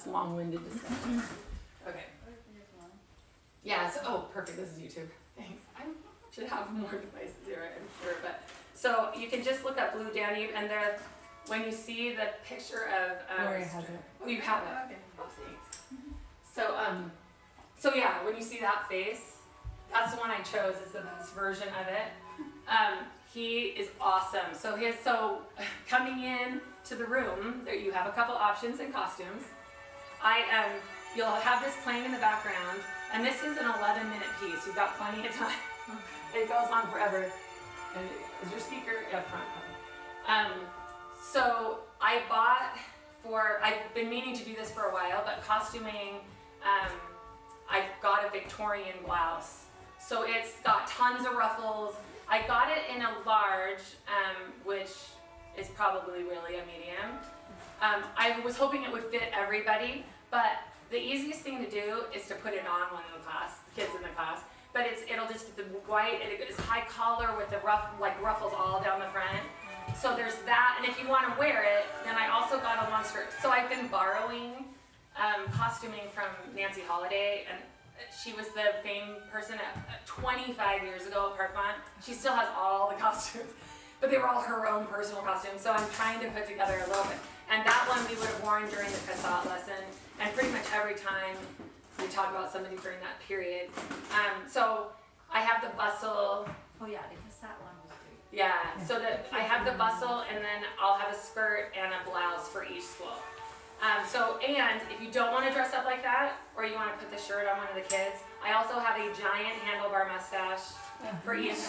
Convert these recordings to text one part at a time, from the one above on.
this long-winded discussion. Okay. Yeah, so, oh, perfect, this is YouTube. Thanks. I should have more devices here, I'm sure, but, so you can just look up Blue Danube, and there, when you see the picture of, Gloria has it. Oh, you have it? Okay. Oh, thanks. So yeah, when you see that face, that's the one I chose, it's the best version of it. He is awesome. So coming in to the room, there you have a couple options in costumes. You'll have this playing in the background, and this is an 11-minute piece. You've got plenty of time. It goes on forever. And is your speaker up front? So I've been meaning to do this for a while, but costuming, I got a Victorian blouse. So it's got tons of ruffles. I got it in a large, which is probably really a medium. I was hoping it would fit everybody, but the easiest thing to do is to put it on one of the kids in the class. But it'll just the white, it's high collar with the ruffles all down the front. So there's that, and if you want to wear it, then I also got a long skirt. So I've been borrowing costuming from Nancy Holiday, and she was the famed person 25 years ago at Parkmont. She still has all the costumes, but they were all her own personal costumes. So I'm trying to put together a little bit. And that one we would have worn during the cassette lesson, and pretty much every time we talk about somebody during that period. So I have the bustle. Oh yeah, the cassette one was great. Yeah, so that I have the bustle, and then I'll have a skirt and a blouse for each school. And if you don't want to dress up like that, or you want to put the shirt on one of the kids, I also have a giant handlebar mustache for each.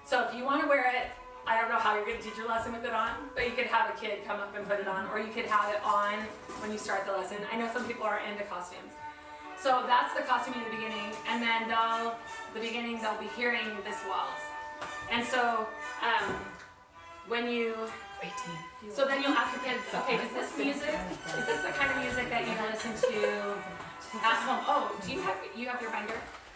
So if you want to wear it, I don't know how you're going to teach your lesson with it on, but you could have a kid come up and put it on, or you could have it on when you start the lesson. I know some people are into costumes. So that's the costume in the beginning, and then they'll be hearing this waltz. And so so then you'll ask the kids, okay, is this the kind of music that you listen to at home? Oh, do you have your binder?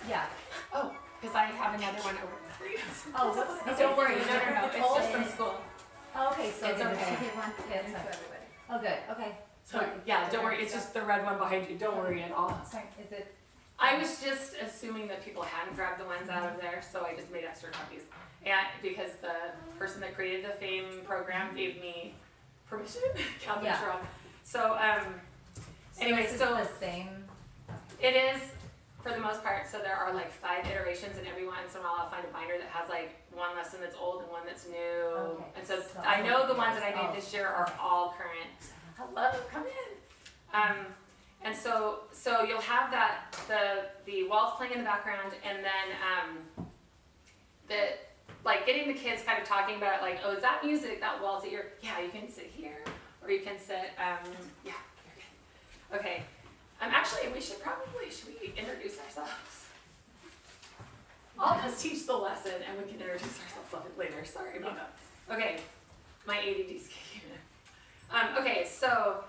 Yeah. Oh, because I have another one over for you. Oh, Don't worry, no, it's just from school. Oh, okay, so It's okay. It's to everybody. Oh, good. Okay. So yeah, don't worry, it's just the red one behind you. Don't worry at all. Sorry, is it? I was just assuming that people hadn't grabbed the ones out of there, so I just made extra copies. And because the person that created the FAME program gave me permission, Calvin Schraub. So anyway, so so the same. it is for the most part. So there are like 5 iterations, and every once in a while I'll find a binder that has like one lesson that's old and one that's new. Okay. And so I know the ones that I made this year are all current. Hello, come in. And so you'll have that the waltz playing in the background, and then getting the kids kind of talking about like, oh, is that music, that waltz that you can sit here, or you can sit you're good. Okay. Actually should we introduce ourselves? I'll just teach the lesson and we can introduce ourselves later. Sorry about that. Okay. My ADD's kicking in. Okay, so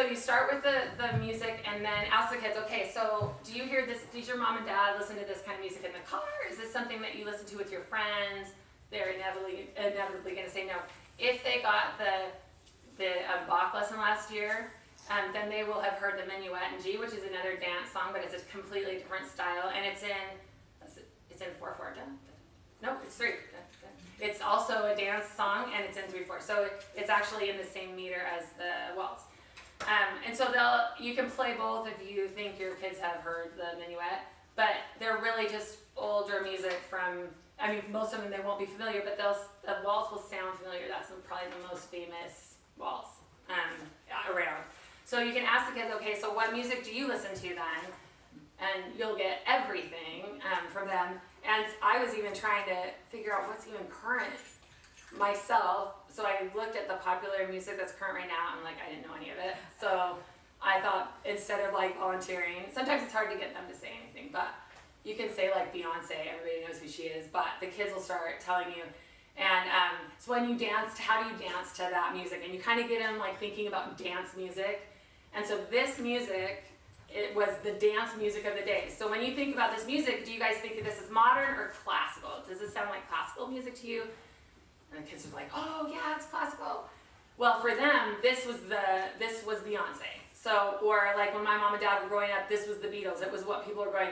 you start with the music, and then ask the kids, okay, so do you hear this, did your mom and dad listen to this kind of music in the car? Is this something that you listen to with your friends? They're inevitably going to say no. If they got the Bach lesson last year, then they will have heard the Minuet in G, which is another dance song, but it's a completely different style, and it's in 4/4. No, it's 3. It's also a dance song, and it's in 3/4. So it's actually in the same meter as the waltz. And so you can play both if you think your kids have heard the Minuet, but they're really just older music from, most of them they won't be familiar, but the waltz will sound familiar. That's probably the most famous waltz around. So you can ask the kids, okay, so what music do you listen to then? And you'll get everything from them. And I was even trying to figure out what's even current myself. So I looked at the popular music that's current right now, and I didn't know any of it. So I thought, instead of volunteering, sometimes it's hard to get them to say anything, but you can say Beyonce, everybody knows who she is, but the kids will start telling you. And so when you dance, how do you dance to that music? And you kind of get them thinking about dance music. And so this music, it was the dance music of the day. So when you think about this music, do you guys think of this as modern or classical? Does this sound like classical music to you? And the kids are like, oh yeah, it's classical. Well, for them, this was Beyonce. So, or like when my mom and dad were growing up, this was the Beatles. It was what people were going,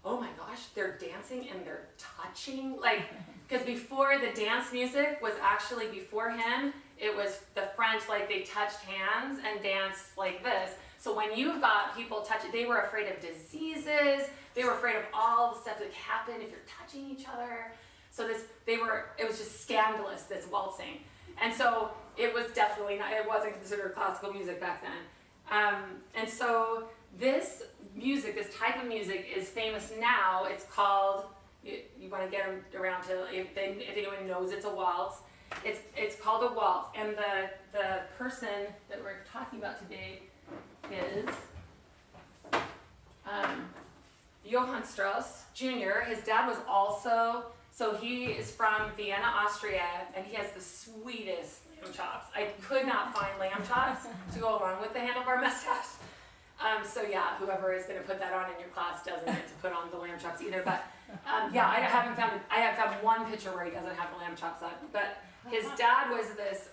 oh my gosh, they're dancing and they're touching. Like, because before the dance music was actually before him, it was the French, like they touched hands and danced like this. So when you've got people touching, they were afraid of diseases. They were afraid of all the stuff that could happen if you're touching each other. So it was just scandalous, this waltzing. And so it was definitely not, it wasn't considered classical music back then. And so this music, this type of music is famous now. It's called, you want to get them around to, if anyone knows it's a waltz, it's called a waltz. And the person that we're talking about today is Johann Strauss Jr. His dad was also, so he is from Vienna, Austria, and he has the sweetest lamb chops. I could not find lamb chops to go along with the handlebar mustache. So yeah, whoever is going to put that on in your class doesn't get to put on the lamb chops either. But yeah, I have found one picture where he doesn't have the lamb chops on. But his dad was this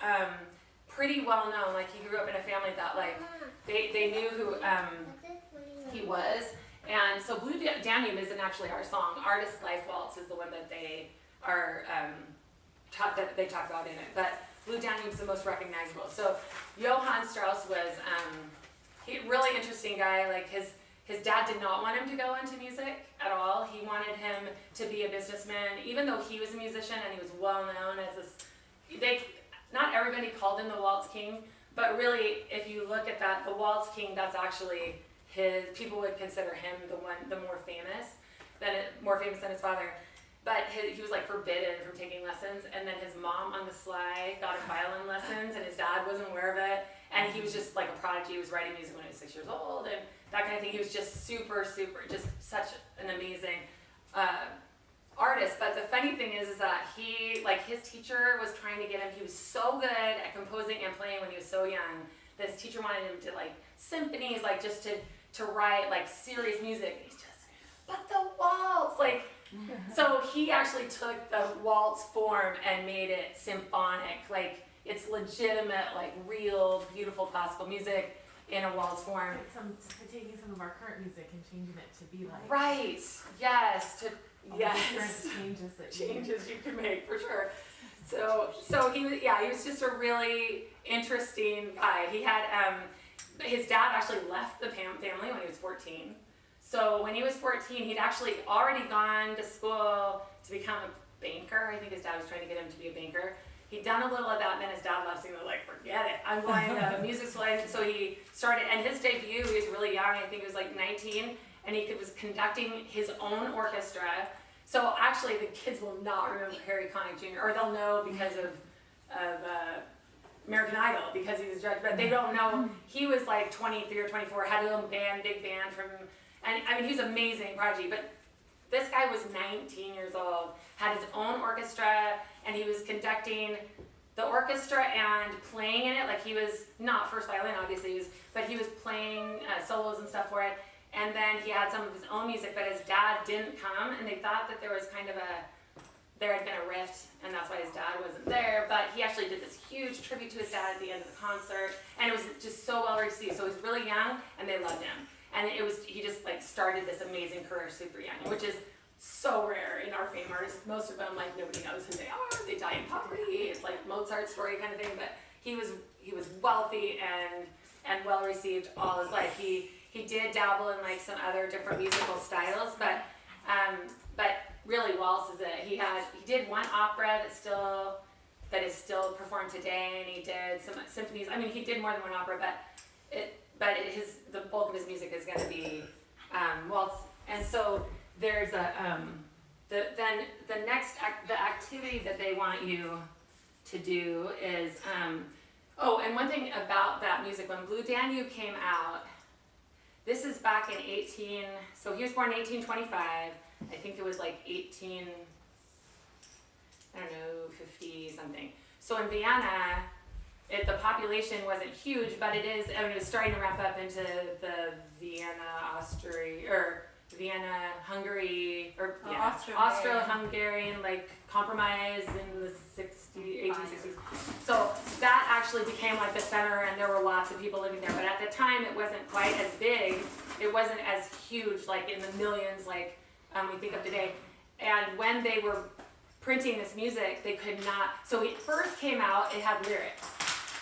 pretty well known. Like he grew up in a family that like they knew who he was. And so Blue Danube isn't actually our song. Artist Life Waltz is the one that they are that they talk about in it. But Blue Danube's the most recognizable. So Johann Strauss was he really interesting guy. Like his dad did not want him to go into music at all. He wanted him to be a businessman, even though he was a musician and he was well known as this. Not everybody called him the Waltz King, but really, if you look at that, the Waltz King, that's actually people would consider him the more famous than his father. But he was like forbidden from taking lessons, and then his mom on the sly got him violin lessons, and his dad wasn't aware of it, and he was just like a prodigy. He was writing music when he was 6 years old, and that kind of thing. He was just super, just such an amazing artist. But the funny thing is that his teacher was trying to get him. He was so good at composing and playing when he was so young. This teacher wanted him to like symphonies, like just to write like serious music. And he's just, but the waltz, like. So he actually took the waltz form and made it symphonic, like it's legitimate, like real, beautiful classical music in a waltz form. Taking some of our current music and changing it to be like. Right. Yes. Different changes you can make for sure. So he was just a really interesting guy. He had his dad actually left the family when he was 14. So when he was 14, he'd actually already gone to school to become a banker. I think his dad was trying to get him to be a banker. He'd done a little of that, and then his dad left, so he was like, forget it. I'm going to music school. And so he started, and his debut, he was really young. I think he was like 19, and he was conducting his own orchestra. So actually, the kids will not remember Harry Connick Jr., or they'll know because of American Idol, because he was judged, but they don't know. He was like 23 or 24, had his own band, big band and I mean, he was an amazing prodigy, but this guy was 19 years old, had his own orchestra, and he was conducting the orchestra and playing in it. Like he was not first violin, obviously, but he was playing solos and stuff for it. And then he had some of his own music, but his dad didn't come, and they thought that there was there had been a rift, and that's why his dad wasn't there. But he actually did this huge tribute to his dad at the end of the concert, and it was just so well received. So he was really young, and they loved him. And he just like started this amazing career super young, which is so rare in our fame artists. Most of them, like nobody knows who they are. They die in poverty. It's like Mozart's story kind of thing. But he was wealthy and well received all his life. He did dabble in like some other different musical styles, but really waltz is it. He did one opera that is still performed today, and he did some symphonies. I mean, he did more than one opera, but the bulk of his music is going to be waltz. And so there's the activity that they want you to do is and one thing about that music, when Blue Danube came out, this is back in so he was born in 1825. I think it was like 50 something. So in Vienna, the population wasn't huge, but it was starting to ramp up into the Vienna, Austria, or Vienna, Hungary, or Oh, yeah, Austro-Hungarian. Austro-Hungarian like compromise in the 1860s. So that actually became like the center, and there were lots of people living there. But at the time, it wasn't quite as big. It wasn't as huge, like in the millions, like we think of today. And when they were printing this music, they could not. So it first came out, it had lyrics.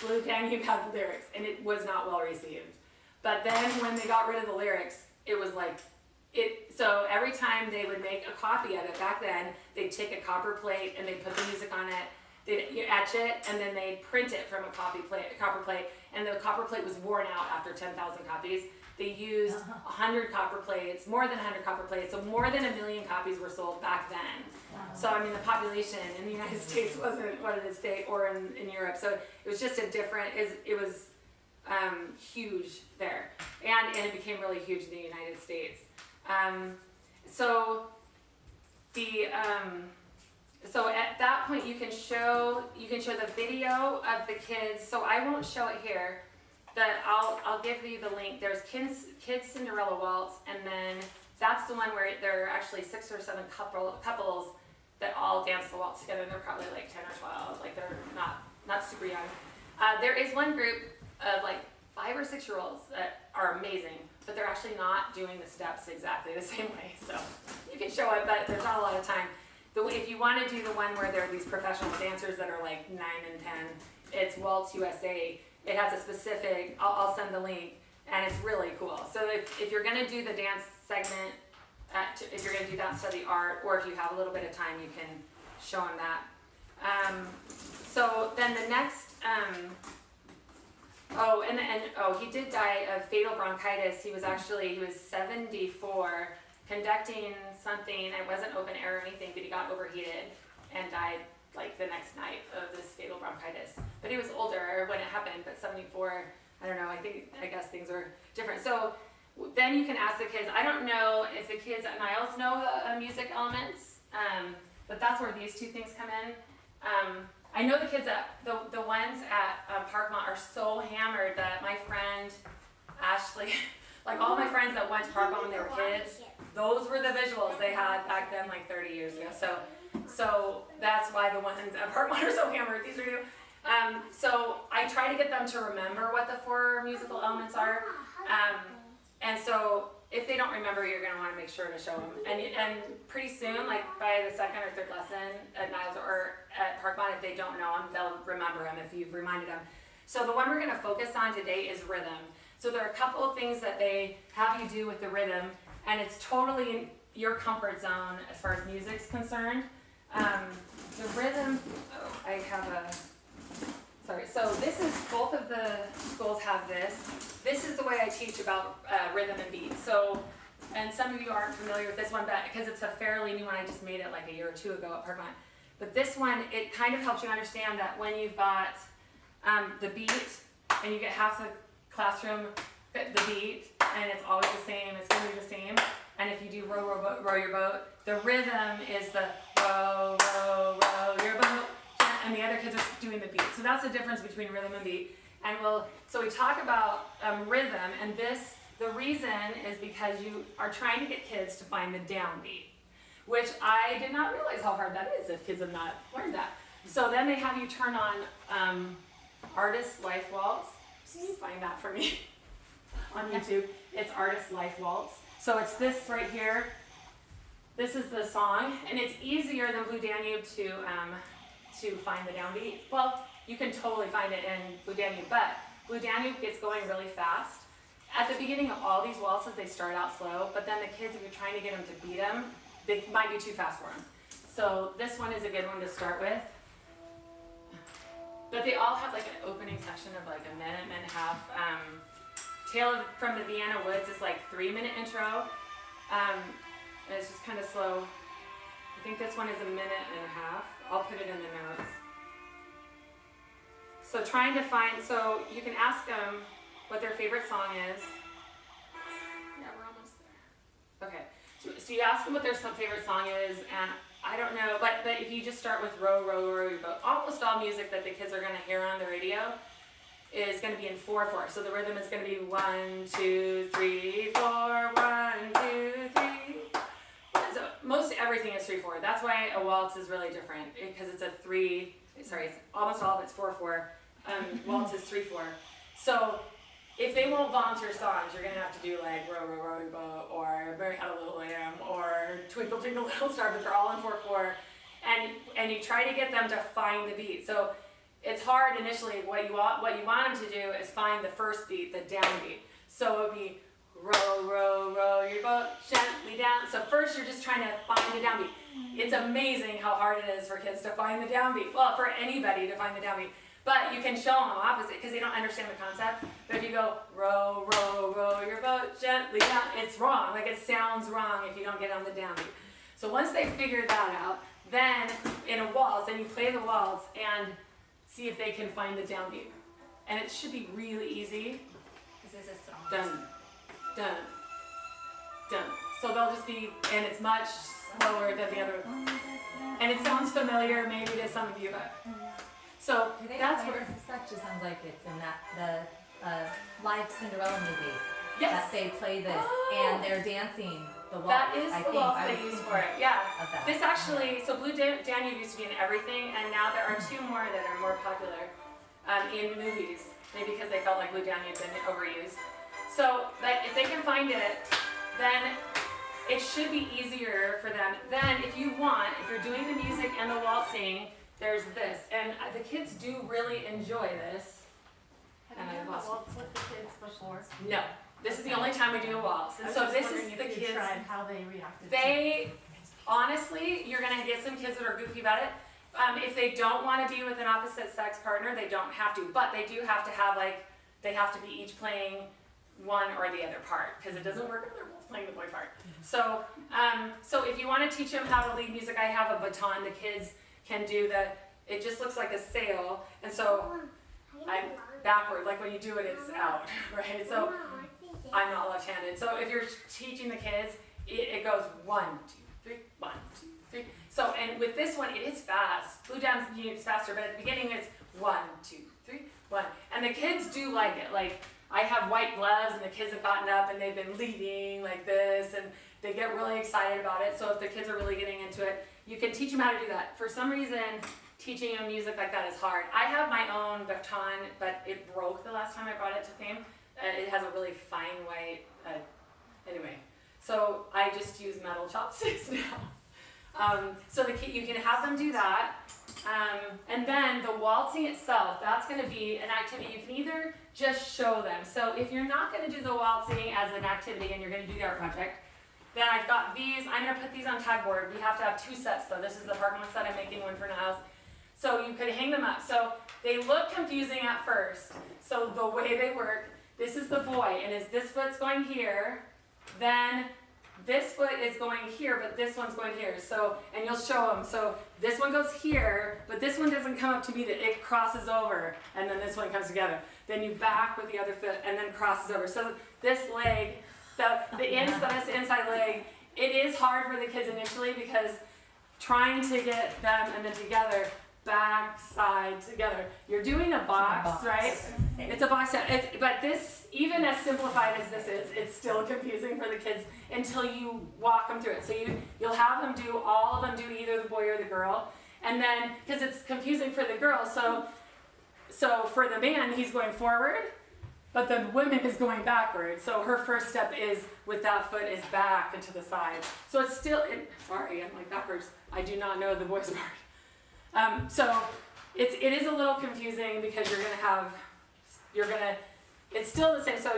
Blue Danube had lyrics, and it was not well received. But then when they got rid of the lyrics, it was like it. So every time they would make a copy of it back then, they'd take a copper plate and they'd put the music on it. They'd etch it, and then they'd print it from a copper plate, and the copper plate was worn out after 10,000 copies. They used 100 copper plates, more than 100 copper plates, so more than 1 million copies were sold back then. So I mean, the population in the United States wasn't what it is today, or in Europe. So it was just a different. It was huge there, and it became really huge in the United States. So at that point, you can show the video of the kids. So I won't show it here. I'll give you the link. There's kids Cinderella Waltz, and then that's the one where there are actually 6 or 7 couples that all dance the waltz together. And they're probably like 10 or 12, like they're not super young. There is one group of like 5 or 6-year-olds that are amazing, but they're actually not doing the steps exactly the same way. So you can show it, but there's not a lot of time. If you want to do the one where there are these professional dancers that are like 9 and 10, it's Waltz USA. It has a specific, I'll send the link, and it's really cool. So if you're going to do the dance segment, if you're going to do that study art, or if you have a little bit of time, you can show them that. So then the next, he did die of fatal bronchitis. He was 74, conducting something. It wasn't open air or anything, but he got overheated and died like the next night of this fatal bronchitis. But he was older when it happened, but 74, I don't know, I guess things were different. So then you can ask the kids. I don't know if the kids at Niles know the music elements, but that's where these two things come in. I know the kids at, the ones at Parkmont are so hammered that my friend Ashley, like all my friends that went to Parkmont when they were kids, those were the visuals they had back then, like 30 years ago. So that's why the ones at Parkmont are so hammered. These are new. So I try to get them to remember what the 4 musical elements are. And so if they don't remember, you're going to want to make sure to show them. And pretty soon, like by the 2nd or 3rd lesson at Niles or at Parkmont, if they don't know them, they'll remember them if you've reminded them. So the one we're going to focus on today is rhythm. So there are a couple of things that they have you do with the rhythm, and it's totally in your comfort zone as far as music's concerned. The rhythm, so this is, both of the schools have this. This is the way I teach about rhythm and beat. So, and some of you aren't familiar with this one, but because it's a fairly new one, I just made it like a year or 2 ago at Parkmont. But this one, it kind of helps you understand that when you've got the beat, and you get half the classroom the beat, and it's always the same, it's going to be the same. And if you do row, row, boat, row your boat, the rhythm is the row, row, row your boat, and the other kids are doing the beat. So that's the difference between rhythm and beat. And so we talk about rhythm, and the reason is because you are trying to get kids to find the downbeat, which I did not realize how hard that is if kids have not learned that. So then they have you turn on Artist Life Waltz. Can you find that for me on YouTube? It's Artist Life Waltz. So it's this right here. This is the song, and it's easier than Blue Danube to find the downbeat. Well, you can totally find it in Blue Danube, but Blue Danube gets going really fast. At the beginning of all these waltzes, they start out slow, but then the kids, if you're trying to get them to beat them, they might be too fast for them. So this one is a good one to start with. But they all have like an opening section of like a minute and a half. Tale from the Vienna Woods is like 3-minute intro. And it's just kind of slow. I think this one is a minute and a half. I'll put it in the notes. So trying to find, so you can ask them what their favorite song is. Yeah, we're almost there. Okay, so you ask them what their favorite song is, and I don't know, but if you just start with row, row, row your boat, almost all music that the kids are going to hear on the radio is going to be in 4/4. So the rhythm is going to be 1, 2, 3, 4, 1, 2, 3, is 3/4. That's why a waltz is really different, because it's it's almost all of it's 4/4. Waltz is 3/4. So if they won't volunteer songs, you're gonna have to do like Row, Row, Rowing Boat, or Mary Had a Little Lamb, or Twinkle, Twinkle, Little Star, but they're all in 4/4. And you try to get them to find the beat. So it's hard initially. What you want them to do is find the first beat, the down beat. So it would be row, row, row your boat gently down. So first you're just trying to find the down beat. It's amazing how hard it is for kids to find the down beat. Well, for anybody to find the down beat. But you can show them opposite because they don't understand the concept. But if you go row, row, row your boat gently down, it's wrong. Like it sounds wrong if you don't get on the down beat. So once they figure that out, then in a waltz, then you play the waltz and see if they can find the down beat. And it should be really easy. This is a song. Dun, dun, dun. So they'll just be, and it's much slower than the other. And it sounds familiar maybe to some of you, but. So Do they that's play where. this such? It sounds like it's in the live Cinderella movie. Yes. That they play this and they're dancing the waltz. That is I the think. waltz I they was use for it, yeah. of that. This actually, so Blue Danube used to be in everything, and now there are two more that are more popular in movies, maybe because they felt like Blue Danube's been overused. So, but if they can find it, then it should be easier for them. Then if you want, if you're doing the music and the waltzing, there's this. And the kids do really enjoy this. Have you done a waltz with the kids before? No, this is the only time we do a waltz. And I was so just this wondering is if the you kids. tried how they reacted. They, honestly, you're gonna get some kids that are goofy about it. If they don't want to be with an opposite sex partner, they don't have to. But they do have to have they have to be each playing one or the other part, because it doesn't work if they're both playing the boy part. So, so if you want to teach them how to lead music, I have a baton. The kids can do that. It just looks like a sail, and so I'm backward. Like when you do it, it's out, right? So I'm not left-handed. So if you're teaching the kids, it goes 1, 2, 3, 1, 2, 3. So, and with this one, it is fast. Blue Danube is faster, but at the beginning it's 1, 2, 3, 1. And the kids do like it. Like I have white gloves, and the kids have gotten up and they've been leading like this, and they get really excited about it. So if the kids are really getting into it, you can teach them how to do that. For some reason, teaching them music like that is hard. I have my own baton, but it broke the last time I brought it to Fame. It has a really fine white, anyway. So I just use metal chopsticks now. So you can have them do that. And then the waltzing itself, that's gonna be an activity you can either just show them. So if you're not gonna do the waltzing as an activity and you're gonna do the art project, then I've got these. I'm gonna put these on tag board. We have to have 2 sets though. This is the Parkland set. I'm making one for Niles. So you could hang them up. So they look confusing at first. So the way they work, this is the boy, and as this foot's going here, then this foot is going here, but this one's going here. So, and you'll show them. So this one goes here, but this one doesn't come up to meet it. It crosses over, and then this one comes together. Then you back with the other foot, and then crosses over. So this leg, the inside leg, it is hard for the kids initially because trying to get them and then together, back, side, together. You're doing a box, right? It's a box, but this, even as simplified as this is, it's still confusing for the kids until you walk them through it. So you'll have them do, all of them do either the boy or the girl, and then, because it's confusing for the girl, so for the man, he's going forward, but the woman is going backward. So her first step is, with that foot, is back and to the side. So it's still, sorry, I'm like backwards. I do not know the boy's part. So it is a little confusing because it's still the same. So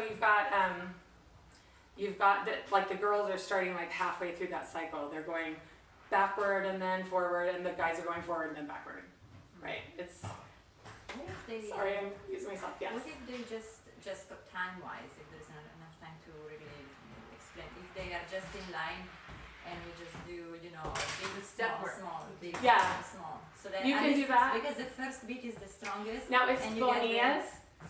you've got the girls are starting like halfway through that cycle. They're going backward and then forward, and the guys are going forward and then backward. Right? Sorry, I'm using myself. Yes. What if they just time-wise, if there's not enough time to really explain, if they are just in line and we just do, big, Step work. small, big, Yeah. small. So that You at can do least- that. Because the first beat is the strongest. Now it's and you get Bonilla's.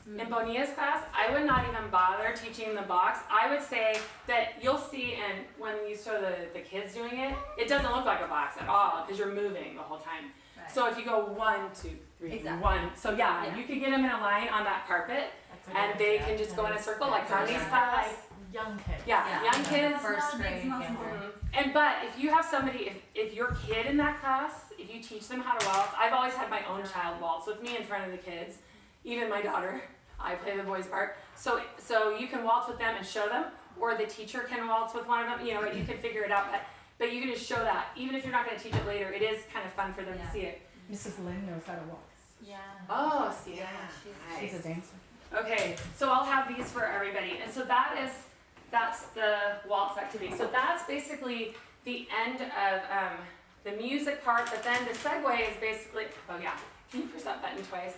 In Bonilla's class, I would not even bother teaching the box. I would say that you'll see, and when you show the kids doing it, it doesn't look like a box at all because you're moving the whole time. Right. So if you go 1, 2, 3, Exactly. 1, so Yeah. you can get them in a line on that carpet, That's a and good they idea. can just go in a circle like Yeah. Harmony's Yeah. class. Like young kids. Yeah, young kids. First grade, Mhm. But if you have somebody, if your kid in that class, if you teach them how to waltz, I've always had my own child waltz with me in front of the kids, even my daughter. I play the boys' part. So you can waltz with them and show them, or the teacher can waltz with one of them. You know, you can figure it out. But you can just show that, even if you're not going to teach it later. It is kind of fun for them to see it. Mrs. Lynn knows how to waltz. Yeah. Oh, see, Yeah, She's a dancer. Okay, so I'll have these for everybody. And so that's the waltz activity. So that's basically the end of the music part, but then the segue is basically, oh yeah, can you push that button twice?